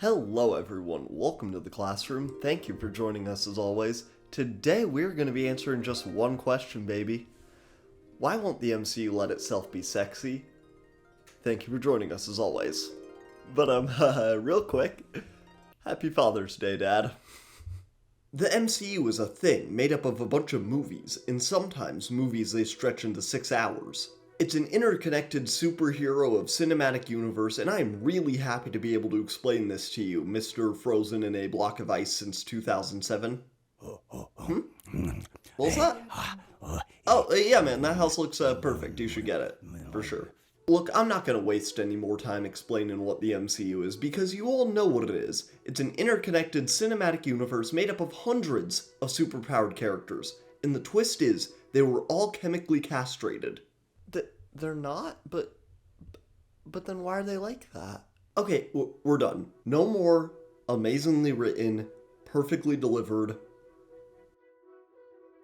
Hello everyone, welcome to the classroom. Thank you for joining us as always. Today we're going to be answering just one question, baby. Why won't the MCU let itself be sexy? Thank you for joining us as always. But real quick, happy Father's Day, Dad. The MCU is a thing made up of a bunch of movies, and sometimes movies they stretch into 6 hours. It's an interconnected superhero of cinematic universe, and I am really happy to be able to explain this to you, Mr. Frozen in a block of ice since 2007. What was that? Oh, yeah, man, that house looks perfect. You should get it, for sure. Look, I'm not going to waste any more time explaining what the MCU is, because you all know what it is. It's an interconnected cinematic universe made up of hundreds of superpowered characters, and the twist is, they were all chemically castrated. They're not? But then why are they like that? Okay, we're done. No more amazingly written, perfectly delivered,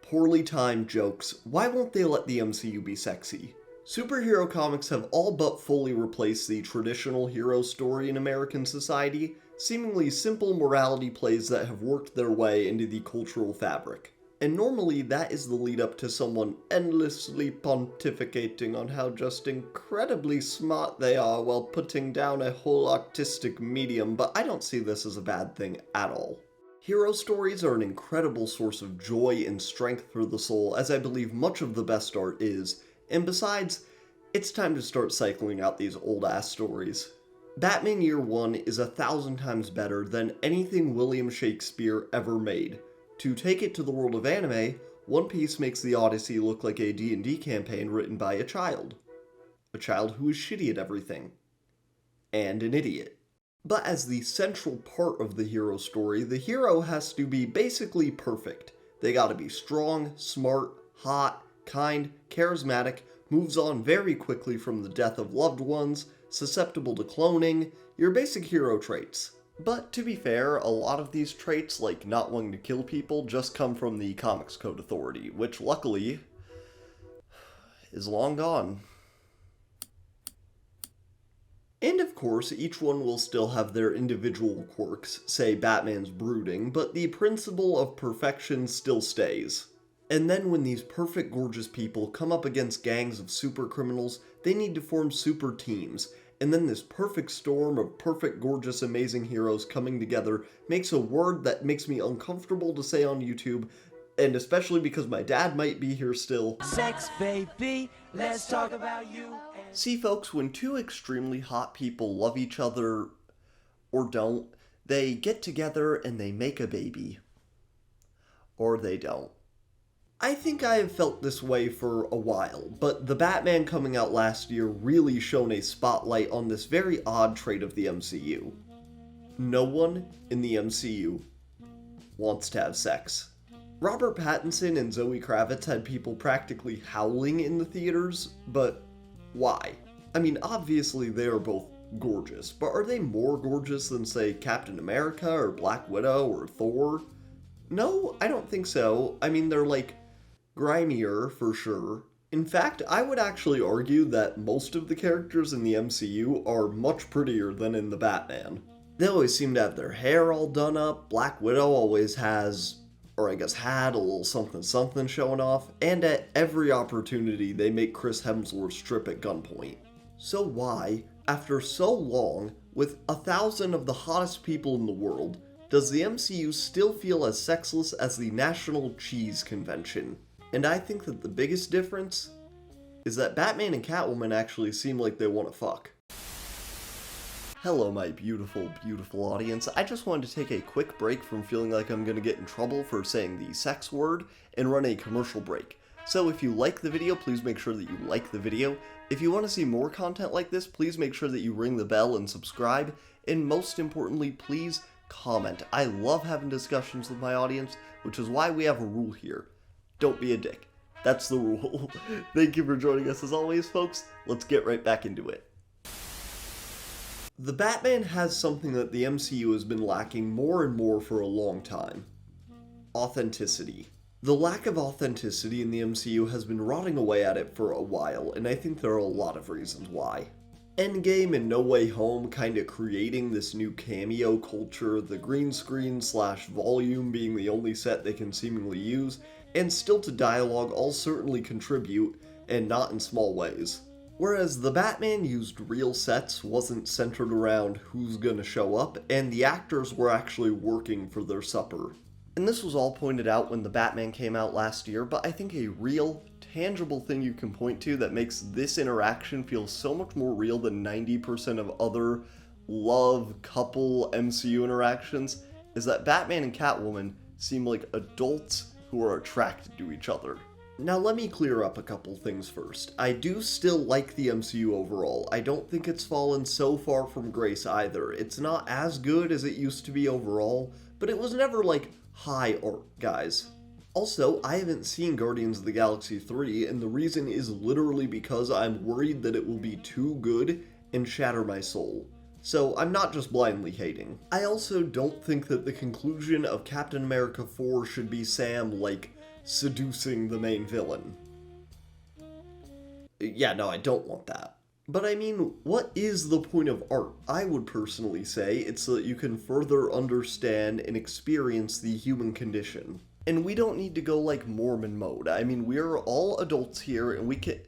poorly timed jokes. Why won't they let the MCU be sexy? Superhero comics have all but fully replaced the traditional hero story in American society, seemingly simple morality plays that have worked their way into the cultural fabric. And normally that is the lead up to someone endlessly pontificating on how just incredibly smart they are while putting down a whole artistic medium, but I don't see this as a bad thing at all. Hero stories are an incredible source of joy and strength for the soul, as I believe much of the best art is, and besides, it's time to start cycling out these old-ass stories. Batman Year One is 1,000 times better than anything William Shakespeare ever made. To take it to the world of anime, One Piece makes the Odyssey look like a D&D campaign written by a child. A child who is shitty at everything. And an idiot. But as the central part of the hero story, the hero has to be basically perfect. They gotta be strong, smart, hot, kind, charismatic, moves on very quickly from the death of loved ones, susceptible to cloning, your basic hero traits. But to be fair, a lot of these traits, like not wanting to kill people, just come from the Comics Code Authority, which luckily is long gone. And of course, each one will still have their individual quirks, say Batman's brooding, but the principle of perfection still stays. And then when these perfect gorgeous people come up against gangs of super criminals, they need to form super teams. And then this perfect storm of perfect, gorgeous, amazing heroes coming together makes a word that makes me uncomfortable to say on YouTube, and especially because my dad might be here still. Sex, baby, let's talk about you. See, folks, when two extremely hot people love each other, or don't, they get together and they make a baby. Or they don't. I think I have felt this way for a while, but the Batman coming out last year really shone a spotlight on this very odd trait of the MCU. No one in the MCU wants to have sex. Robert Pattinson and Zoe Kravitz had people practically howling in the theaters, but why? I mean, obviously they are both gorgeous, but are they more gorgeous than, say, Captain America or Black Widow or Thor? No, I don't think so. I mean, they're like grimier, for sure. In fact, I would actually argue that most of the characters in the MCU are much prettier than in the Batman. They always seem to have their hair all done up, Black Widow always has, or I guess had, a little something showing off, and at every opportunity they make Chris Hemsworth strip at gunpoint. So why, after so long, with 1,000 of the hottest people in the world, does the MCU still feel as sexless as the National Cheese Convention? And I think that the biggest difference is that Batman and Catwoman actually seem like they want to fuck. Hello, my beautiful, beautiful audience. I just wanted to take a quick break from feeling like I'm going to get in trouble for saying the sex word and run a commercial break. So if you like the video, please make sure that you like the video. If you want to see more content like this, please make sure that you ring the bell and subscribe. And most importantly, please comment. I love having discussions with my audience, which is why we have a rule here. Don't be a dick. That's the rule. Thank you for joining us as always, folks. Let's get right back into it. The Batman has something that the MCU has been lacking more and more for a long time. Authenticity. The lack of authenticity in the MCU has been rotting away at it for a while, and I think there are a lot of reasons why. Endgame and No Way Home kinda creating this new cameo culture, the green screen slash volume being the only set they can seemingly use, and still to dialogue all certainly contribute, and not in small ways. Whereas the Batman used real sets wasn't centered around who's gonna show up, and the actors were actually working for their supper. And this was all pointed out when the Batman came out last year, but I think a real, tangible thing you can point to that makes this interaction feel so much more real than 90% of other love couple MCU interactions is that Batman and Catwoman seem like adults who are attracted to each other. Now let me clear up a couple things first. I do still like the MCU overall. I don't think it's fallen so far from grace either. It's not as good as it used to be overall, but it was never like high art, guys. Also, I haven't seen Guardians of the Galaxy 3, and the reason is literally because I'm worried that it will be too good and shatter my soul. So I'm not just blindly hating. I also don't think that the conclusion of Captain America 4 should be Sam, like, seducing the main villain. Yeah, no, I don't want that. But I mean, what is the point of art? I would personally say it's so that you can further understand and experience the human condition. And we don't need to go like Mormon mode. I mean, we're all adults here and we can...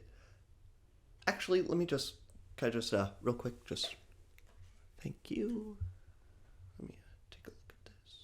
Actually, let me just... Can I just, real quick, just... Thank you. Let me take a look at this.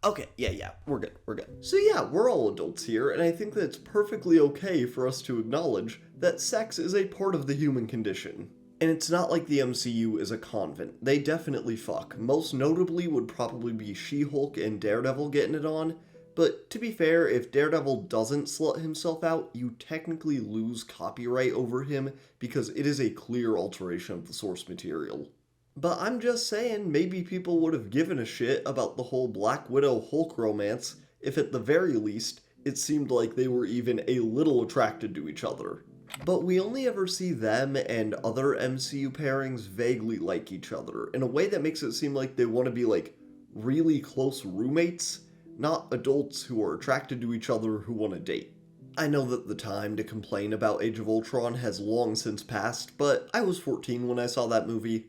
Okay, yeah, we're good. So yeah, we're all adults here, and I think that it's perfectly okay for us to acknowledge that sex is a part of the human condition. And it's not like the MCU is a convent. They definitely fuck. Most notably would probably be She-Hulk and Daredevil getting it on, but to be fair, if Daredevil doesn't slut himself out, you technically lose copyright over him because it is a clear alteration of the source material. But I'm just saying, maybe people would have given a shit about the whole Black Widow Hulk romance if at the very least it seemed like they were even a little attracted to each other. But we only ever see them and other MCU pairings vaguely like each other, in a way that makes it seem like they want to be like really close roommates, not adults who are attracted to each other who want to date. I know that the time to complain about Age of Ultron has long since passed, but I was 14 when I saw that movie.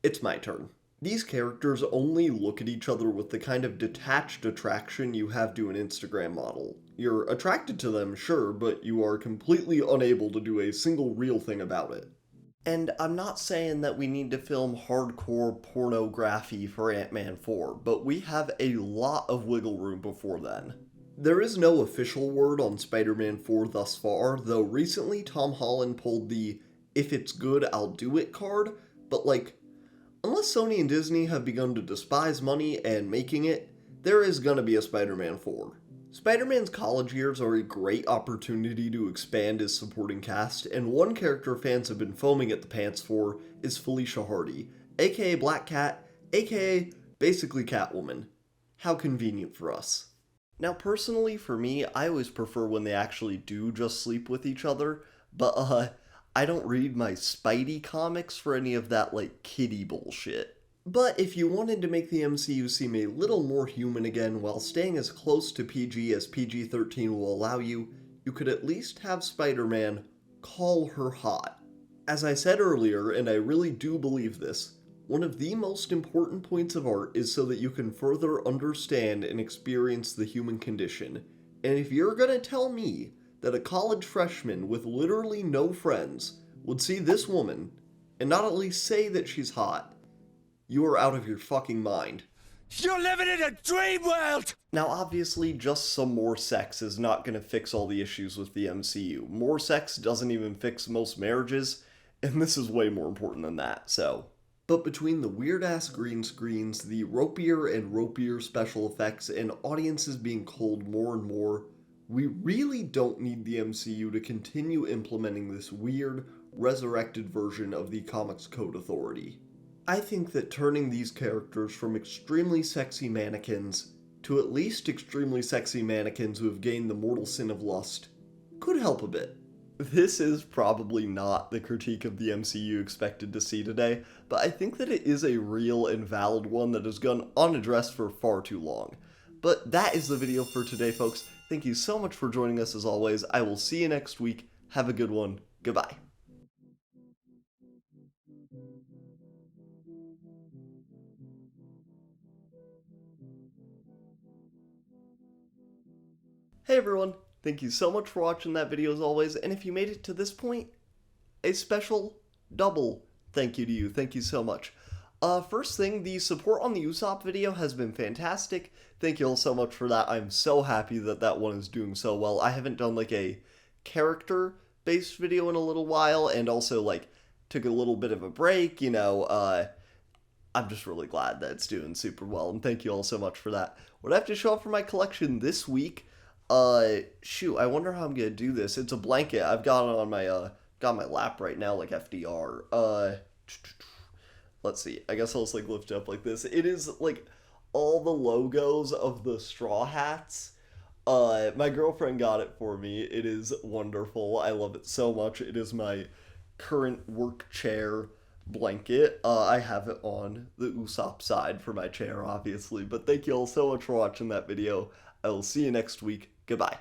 It's my turn. These characters only look at each other with the kind of detached attraction you have to an Instagram model. You're attracted to them, sure, but you are completely unable to do a single real thing about it. And I'm not saying that we need to film hardcore pornography for Ant-Man 4, but we have a lot of wiggle room before then. There is no official word on Spider-Man 4 thus far, though recently Tom Holland pulled the "if it's good, I'll do it" card, but like, unless Sony and Disney have begun to despise money and making it, there is gonna be a Spider-Man 4. Spider-Man's college years are a great opportunity to expand his supporting cast, and one character fans have been foaming at the pants for is Felicia Hardy, aka Black Cat, aka basically Catwoman. How convenient for us. Now personally, for me, I always prefer when they actually do just sleep with each other, but I don't read my Spidey comics for any of that, like, kiddie bullshit. But if you wanted to make the MCU seem a little more human again while staying as close to PG as PG-13 will allow you, you could at least have Spider-Man call her hot. As I said earlier, and I really do believe this, one of the most important points of art is so that you can further understand and experience the human condition. And if you're gonna tell me that a college freshman with literally no friends would see this woman and not at least say that she's hot, you are out of your fucking mind. You're living in a dream world! Now obviously, just some more sex is not going to fix all the issues with the MCU. More sex doesn't even fix most marriages, and this is way more important than that, so. But between the weird-ass green screens, the ropier and ropier special effects, and audiences being cold more and more, we really don't need the MCU to continue implementing this weird, resurrected version of the Comics Code Authority. I think that turning these characters from extremely sexy mannequins to at least extremely sexy mannequins who have gained the mortal sin of lust could help a bit. This is probably not the critique of the MCU expected to see today, but I think that it is a real and valid one that has gone unaddressed for far too long. But that is the video for today, folks. Thank you so much for joining us as always. I will see you next week. Have a good one. Goodbye. Hey everyone, thank you so much for watching that video as always, and if you made it to this point, a special double thank you to you. Thank you so much. First thing, the support on the Usopp video has been fantastic. Thank you all so much for that. I'm so happy that that one is doing so well. I haven't done like a character-based video in a little while, and also like took a little bit of a break, I'm just really glad that it's doing super well, and thank you all so much for that. What I have to show off for my collection this week, shoot, I wonder how I'm gonna do this. It's a blanket. I've got it on my, got my lap right now, like FDR. Let's see. I guess I'll just, like, lift it up like this. It is, like, all the logos of the Straw Hats. My girlfriend got it for me. It is wonderful. I love it so much. It is my current work chair blanket. I have it on the Usopp side for my chair, obviously. But thank you all so much for watching that video. I will see you next week. Goodbye.